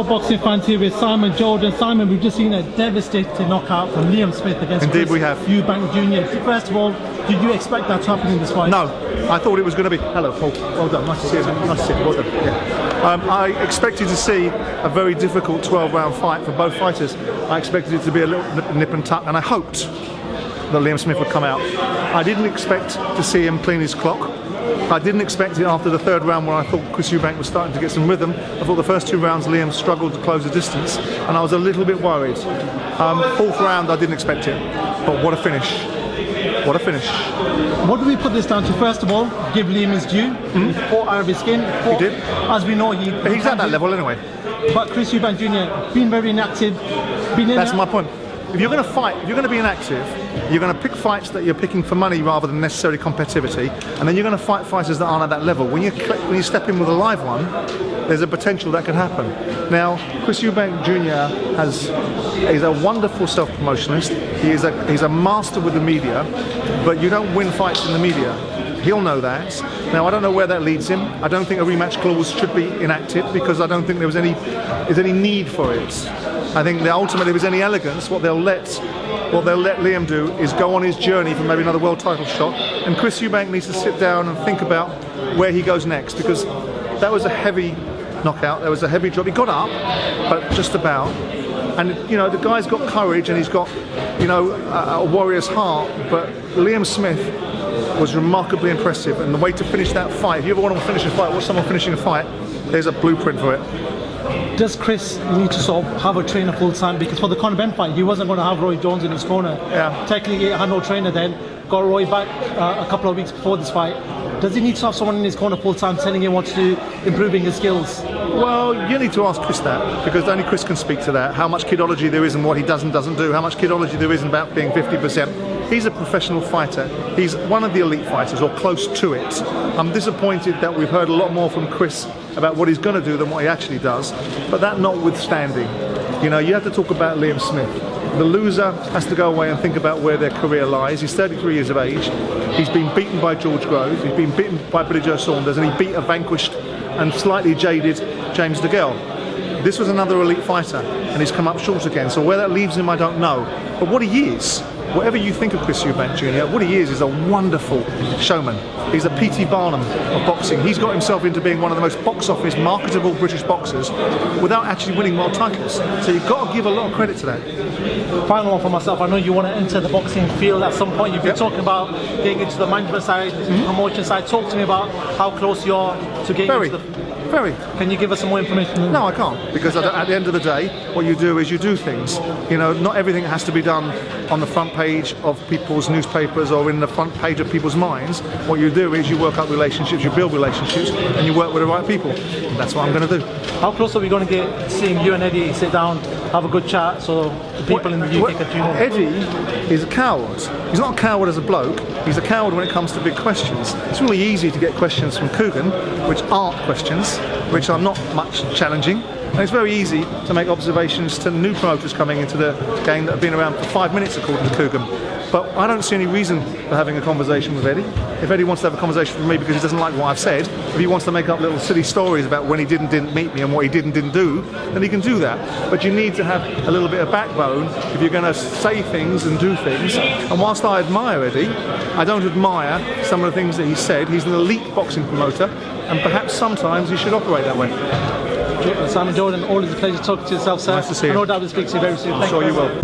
Boxing fans here with Simon Jordan. Simon, we've just seen a devastating knockout from Liam Smith against Chris Eubank Jr. First of all, did you expect that to happen in this fight? No, I thought it was going to be. Hello, Paul. Well done. Nice to see you. Nice to see you. Well done. Yeah. I expected to see a very difficult 12-round fight for both fighters. I expected it to be a little nip and tuck, and I hoped that Liam Smith would come out. I didn't expect to see him clean his clock. I didn't expect it after the third round, where I thought Chris Eubank was starting to get some rhythm. I thought the first two rounds Liam struggled to close the distance, and I was a little bit worried. Fourth round I didn't expect it, but what a finish. What a finish. What do we put this down to? First of all, give Liam his due. He fought out of his skin. He did. As we know, he's at that level anyway. But Chris Eubank Jr. been very inactive. That's my point. If you're going to fight, if you're going to be inactive, you're going to pick fights that you're picking for money rather than necessarily competitivity, and then you're going to fight fighters that aren't at that level. When you step in with a live one, there's a potential that could happen. Now, Chris Eubank Jr. is a wonderful self-promotionist. He's a master with the media, but you don't win fights in the media. He'll know that. Now, I don't know where that leads him. I don't think a rematch clause should be enacted, because I don't think there's any need for it. I think that ultimately, if there's any elegance, what they'll let Liam do is go on his journey for maybe another world title shot, and Chris Eubank needs to sit down and think about where he goes next, because that was a heavy knockout. There was a heavy drop. He got up, but just about. And you know, the guy's got courage and he's got, you know, a warrior's heart. But Liam Smith was remarkably impressive, and the way to finish that fight. If you ever want to finish a fight, watch someone finishing a fight. There's a blueprint for it. Does Chris need to sort of have a trainer full time? Because for the Conor Benn fight, he wasn't going to have Roy Jones in his corner. Yeah. Technically, he had no trainer then. Got Roy back a couple of weeks before this fight. Does he need to have someone in his corner full time telling him what to do, improving his skills? Well, you need to ask Chris that, because only Chris can speak to that. How much kidology there is in what he does and doesn't do. How much kidology there is in about being 50%. He's a professional fighter. He's one of the elite fighters, or close to it. I'm disappointed that we've heard a lot more from Chris about what he's going to do than what he actually does. But that notwithstanding, you know, you have to talk about Liam Smith. The loser has to go away and think about where their career lies. He's 33 years of age. He's been beaten by George Groves. He's been beaten by Billy Joe Saunders, and he beat a vanquished and slightly jaded James DeGale. This was another elite fighter, and he's come up short again. So where that leaves him, I don't know. But what he is, whatever you think of Chris Eubank Jr., what he is a wonderful showman. He's a P.T. Barnum of boxing. He's got himself into being one of the most box office marketable British boxers without actually winning world titles. So you've got to give a lot of credit to that. Final one for myself. I know you want to enter the boxing field at some point. You've been talking about getting into the management side, promotion side. Talk to me about how close you are to getting into the... Very. Can you give us some more information? No, I can't, because at the end of the day, what you do is you do things. You know, not everything has to be done on the front page of people's newspapers or in the front page of people's minds. What you do is you work up relationships, you build relationships, and you work with the right people. And that's what I'm going to do. How close are we going to get seeing you and Eddie sit down, have a good chat, so the people in the UK can tune in? Eddie is a coward. He's not a coward as a bloke. He's a coward when it comes to big questions. It's really easy to get questions from Coogan, which aren't questions, which are not much challenging. And it's very easy to make observations to new promoters coming into the game that have been around for 5 minutes, according to Coogan. But I don't see any reason for having a conversation with Eddie. If Eddie wants to have a conversation with me because he doesn't like what I've said, if he wants to make up little silly stories about when he didn't meet me and what he didn't do, then he can do that. But you need to have a little bit of backbone if you're going to say things and do things. And whilst I admire Eddie, I don't admire some of the things that he said. He's an elite boxing promoter, and perhaps sometimes he should operate that way. Simon Jordan, always a pleasure talking to yourself, sir. Nice to see you. I know that will speak to you very soon. I'm sure you will.